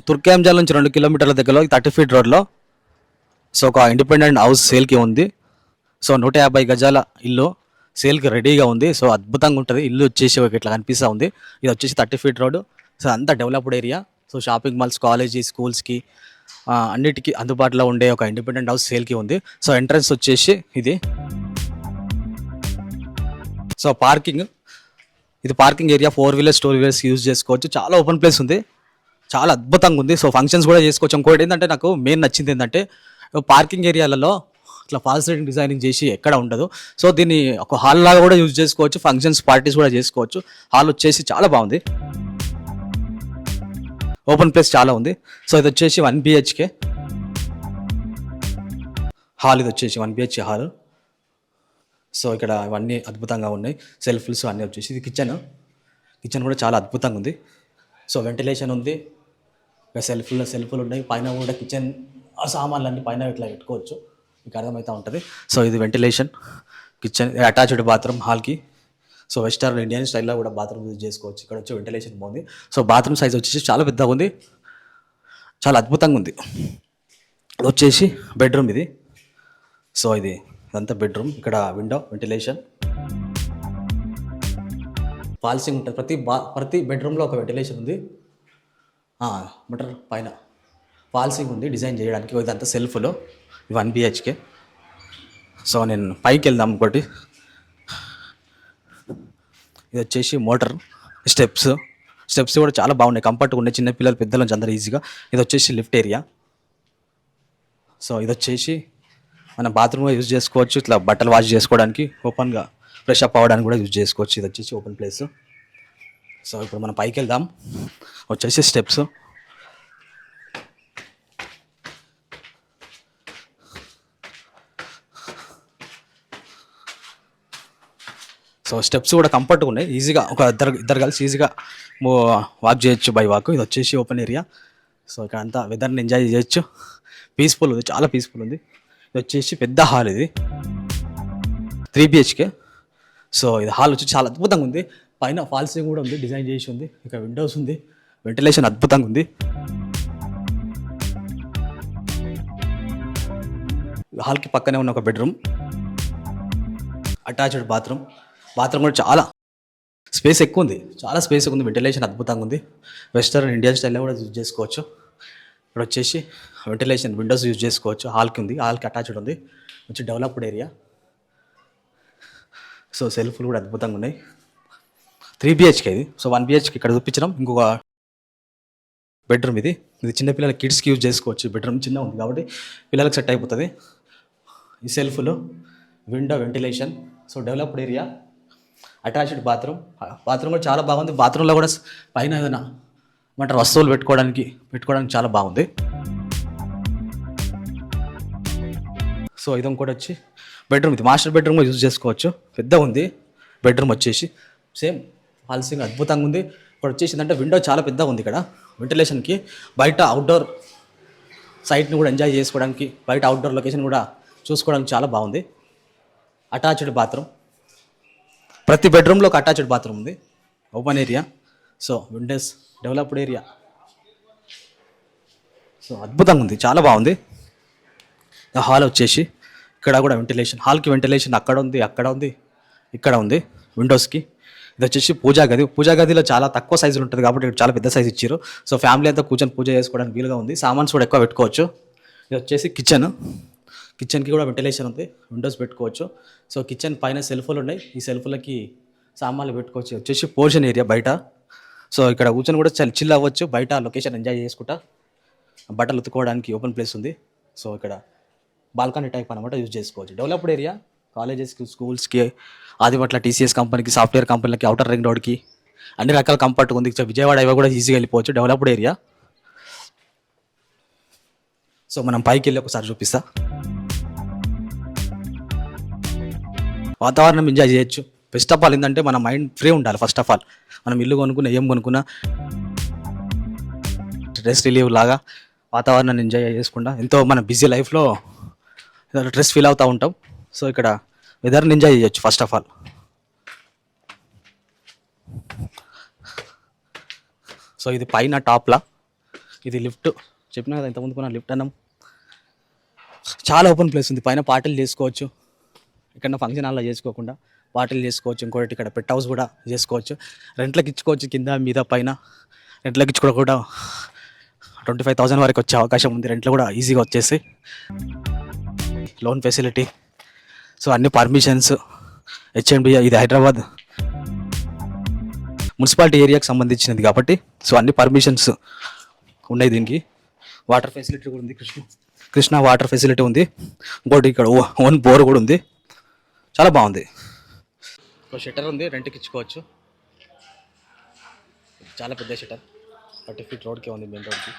తుర్కేంజల్ నుంచి 2 కిలోమీటర్ల దగ్గరలో 30 ఫీట్ రోడ్లో సో ఒక ఇండిపెండెంట్ హౌస్ సేల్కి ఉంది. సో 150 గజాల ఇల్లు సేల్కి రెడీగా ఉంది. సో అద్భుతంగా ఉంటుంది ఇల్లు వచ్చేసి ఇట్లా కనిపిస్తూ ఉంది. ఇది వచ్చేసి 30 ఫీట్ రోడ్. సో అంతా developed area. So shopping malls, college, స్కూల్స్కి అన్నిటికీ అందుబాటులో ఉండే ఒక ఇండిపెండెంట్ హౌస్ సేల్కి ఉంది. సో ఎంట్రన్స్ వచ్చేసి ఇది. సో పార్కింగ్, ఇది parking area. 4 wheelers 2 wheelers use చేసుకోవచ్చు. చాలా ఓపెన్ ప్లేస్ ఉంది, చాలా అద్భుతంగా ఉంది. సో ఫంక్షన్స్ కూడా చేసుకోవచ్చు. ఇంకోటి ఏంటంటే నాకు మెయిన్ నచ్చింది ఏంటంటే పార్కింగ్ ఏరియాలలో ఇట్లా ఫాల్స్ రేటింగ్ డిజైనింగ్ చేసి ఎక్కడ ఉండదు. సో దీన్ని ఒక హాల్ లాగా కూడా యూజ్ చేసుకోవచ్చు. ఫంక్షన్స్, పార్టీస్ కూడా చేసుకోవచ్చు. హాల్ వచ్చేసి చాలా బాగుంది, ఓపెన్ ప్లేస్ చాలా ఉంది. సో ఇది వచ్చేసి 1 BHK హాల్. ఇది వచ్చేసి 1 BHK హాల్. సో ఇక్కడ ఇవన్నీ అద్భుతంగా ఉన్నాయి. సెల్ఫ్స్ అన్నీ వచ్చేసి ఇది కిచెన్. కిచెన్ కూడా చాలా అద్భుతంగా ఉంది. సో వెంటిలేషన్ ఉంది. సెల్ఫ్లు ఉన్నాయి. పైన కూడా కిచెన్ సామాన్లన్నీ పైన ఇట్లా పెట్టుకోవచ్చు. మీకు అర్థమవుతూ ఉంటుంది. సో ఇది వెంటిలేషన్ కిచెన్, అటాచ్డ్ బాత్రూమ్ హాల్కి. సో వెస్టర్న్ ఇండియన్ స్టైల్లో కూడా బాత్రూమ్ యూజ్ చేసుకోవచ్చు. ఇక్కడ వచ్చి వెంటిలేషన్ బాగుంది. సో బాత్రూమ్ సైజ్ వచ్చేసి చాలా పెద్దగా ఉంది, చాలా అద్భుతంగా ఉంది. ఇది వచ్చేసి బెడ్రూమ్ ఇది. సో ఇదంతా బెడ్రూమ్. ఇక్కడ విండో, వెంటిలేషన్, ఫాల్సింగ్ ఉంటుంది. ప్రతి బెడ్రూమ్లో ఒక వెంటిలేషన్ ఉంది. బటర్ పైన ఫాల్సింగ్ ఉంది డిజైన్ చేయడానికి. ఇదంతా సెల్ఫ్లో 1 BHK. సో నేను పైకి వెళ్దాం. ఇంకోటి ఇది వచ్చేసి మోటార్, స్టెప్స్ కూడా చాలా బాగున్నాయి, కంఫర్ట్గా ఉన్నాయి. చిన్న పిల్లలు, పెద్దల నుంచి అందరూ ఈజీగా. ఇది వచ్చేసి లిఫ్ట్ ఏరియా. సో ఇది వచ్చేసి మనం బాత్రూమ్గా యూజ్ చేసుకోవచ్చు. ఇట్లా బట్టలు వాష్ చేసుకోవడానికి, ఓపెన్గా ఫ్రెష్ అప్ అవ్వడానికి కూడా యూజ్ చేసుకోవచ్చు. ఇది వచ్చేసి ఓపెన్ ప్లేస్. సో ఇప్పుడు మనం పైకి వెళ్దాం. వచ్చేసి స్టెప్స్. సో స్టెప్స్ కూడా కంఫర్ట్గా ఉన్నాయి, ఈజీగా ఒక ఇద్దరు కలిసి ఈజీగా వాక్ చేయొచ్చు బై వాక్. ఇది వచ్చేసి ఓపెన్ ఏరియా. సో ఇక్కడ అంతా వెదర్ని ఎంజాయ్ చేయొచ్చు. పీస్ఫుల్ ఉంది, చాలా పీస్ఫుల్ ఉంది. ఇది వచ్చేసి పెద్ద హాల్. ఇది 3 BHK. సో ఇది హాల్ వచ్చి చాలా అద్భుతంగా ఉంది. పైన ఫాల్సింగ్ కూడా ఉంది, డిజైన్ చేసి ఉంది. ఇక్కడ విండోస్ ఉంది, వెంటిలేషన్ అద్భుతంగా ఉంది. హాల్కి పక్కనే ఉన్న ఒక బెడ్రూమ్, అటాచ్డ్ బాత్రూమ్ కూడా చాలా స్పేస్ ఎక్కువ ఉంది, చాలా స్పేస్ ఉంది. వెంటిలేషన్ అద్భుతంగా ఉంది. వెస్టర్న్ ఇండియన్ స్టైల్లో కూడా యూజ్ చేసుకోవచ్చు. ఇక్కడ వచ్చేసి వెంటిలేషన్, విండోస్ యూజ్ చేసుకోవచ్చు. హాల్కి ఉంది, హాల్కి అటాచ్డ్ ఉంది. వచ్చి డెవలప్డ్ ఏరియా. సో సెల్ఫ్లు కూడా అద్భుతంగా ఉన్నాయి. 3 BHK ఇది. సో 1 BHK ఇక్కడ చూపించడం. ఇంకొక బెడ్రూమ్ ఇది చిన్నపిల్లల కిడ్స్కి యూజ్ చేసుకోవచ్చు. బెడ్రూమ్ చిన్న ఉంది కాబట్టి పిల్లలకు సెట్ అయిపోతుంది. ఈ సెల్ఫ్లో window, ventilation. So developed area, attached bathroom కూడా చాలా బాగుంది. బాత్రూంలో కూడా పైన ఏదైనా ఏమంటారు వస్తువులు పెట్టుకోవడానికి చాలా బాగుంది. సో ఇది ఇంకోటి వచ్చి బెడ్రూమ్. ఇది మాస్టర్ బెడ్రూమ్గా యూజ్ చేసుకోవచ్చు. పెద్ద ఉంది బెడ్రూమ్ వచ్చేసి. సేమ్ ఫాల్సింగ్ అద్భుతంగా ఉంది. ఇక్కడ వచ్చేసిందంటే విండో చాలా పెద్దగా ఉంది. ఇక్కడ వెంటిలేషన్కి బయట అవుట్డోర్ సైట్ని కూడా ఎంజాయ్ చేసుకోవడానికి, బయట అవుట్డోర్ లొకేషన్ కూడా చూసుకోవడానికి చాలా బాగుంది. అటాచ్డ్ బాత్రూమ్, ప్రతి బెడ్రూమ్లో ఒక అటాచ్డ్ బాత్రూమ్ ఉంది. Open area. So Windows, developed area. So అద్భుతంగా ఉంది, చాలా బాగుంది. హాల్ వచ్చేసి ఇక్కడ కూడా వెంటిలేషన్. హాల్కి వెంటిలేషన్ అక్కడ ఉంది, ఇక్కడ ఉంది విండోస్కి. ఇది వచ్చేసి పూజా గదిలో చాలా తక్కువ సైజులు ఉంటుంది కాబట్టి ఇక్కడ చాలా పెద్ద సైజు ఇచ్చారు. సో ఫ్యామిలీ అంతా కూర్చొని పూజ చేసుకోవడానికి వీలుగా ఉంది. సామాన్స్ కూడా ఎక్కువ పెట్టుకోవచ్చు. ఇది వచ్చేసి కిచెన్కి కూడా వెంటిలేషన్ ఉంది, విండోస్ పెట్టుకోవచ్చు. సో కిచెన్ పైన సెల్ఫ్లు ఉన్నాయి, ఈ సెల్ఫ్లకి సామాన్లు పెట్టుకోవచ్చు. వచ్చేసి పోర్షన్ ఏరియా బయట. సో ఇక్కడ కూర్చొని కూడా చిల్ అవ్వచ్చు, బయట లొకేషన్ ఎంజాయ్ చేసుకుంటా బట్టలు ఉతుకోవడానికి ఓపెన్ ప్లేస్ ఉంది. సో ఇక్కడ బాల్కనీ టైప్ అనమాట యూజ్ చేసుకోవచ్చు. డెవలప్డ్ ఏరియా, కాలేజెస్కి, స్కూల్స్కి, ఆదిపట్ల TCS కంపెనీకి, సాఫ్ట్వేర్ కంపెనీలకి, అవుటర్ రింగ్ రోడ్కి అన్ని రకాల కంఫర్ట్ ఉంది. విజయవాడ ఇవి కూడా ఈజీగా వెళ్ళిపోవచ్చు. Developed area. సో మనం పైకి వెళ్ళి ఒకసారి చూపిస్తా. వాతావరణం ఎంజాయ్ చేయొచ్చు. ఫస్ట్ ఆఫ్ ఆల్ ఏంటంటే మన మైండ్ ఫ్రీ ఉండాలి. ఫస్ట్ ఆఫ్ ఆల్ మనం ఇల్లు కొనుక్కున్నా, ఏం కొనుక్కున్నా స్ట్రెస్ రిలీవ్ లాగా వాతావరణాన్ని ఎంజాయ్ చేసుకుంటా ఎంతో మన బిజీ లైఫ్లో స్ట్రెస్ ఫీల్ అవుతూ ఉంటాం. సో ఇక్కడ వెదర్ని ఎంజాయ్ చేయొచ్చు ఫస్ట్ ఆఫ్ ఆల్. సో ఇది పైన టాప్లా ఇది లిఫ్ట్, చెప్పినా కదా ఇంతకుముందు కొన్న లిఫ్ట్ అన్నాం. చాలా ఓపెన్ ప్లేస్ ఉంది, పైన పార్టీలు చేసుకోవచ్చు. ఇక్కడ ఫంక్షన్ హాల్లో చేసుకోకుండా పార్టీలు చేసుకోవచ్చు. ఇంకోటి ఇక్కడ పెట్ హౌస్ కూడా చేసుకోవచ్చు. రెంట్లకు ఇచ్చుకోవచ్చు, కింద మీద పైన రెంట్లకు ఇచ్చుకోవడం కూడా 25,000 వరకు వచ్చే అవకాశం ఉంది. రెంట్లో కూడా ఈజీగా వచ్చేసి లోన్ ఫెసిలిటీ, సో అన్ని పర్మిషన్స్ హెచ్ఎండి. ఇది హైదరాబాద్ మున్సిపాలిటీ ఏరియాకి సంబంధించినది కాబట్టి సో అన్ని పర్మిషన్స్ ఉన్నాయి దీనికి. వాటర్ ఫెసిలిటీ కూడా ఉంది, కృష్ణ వాటర్ ఫెసిలిటీ ఉంది. ఇంకోటి ఇక్కడ ఓన్ బోర్ కూడా ఉంది, చాలా బాగుంది. ఒక షట్టర్ ఉంది, రెంట్కి ఇచ్చుకోవచ్చు. చాలా పెద్ద షట్టర్, 30 ఫీట్ రోడ్కే ఉంది, మెయిన్ రోడ్కి.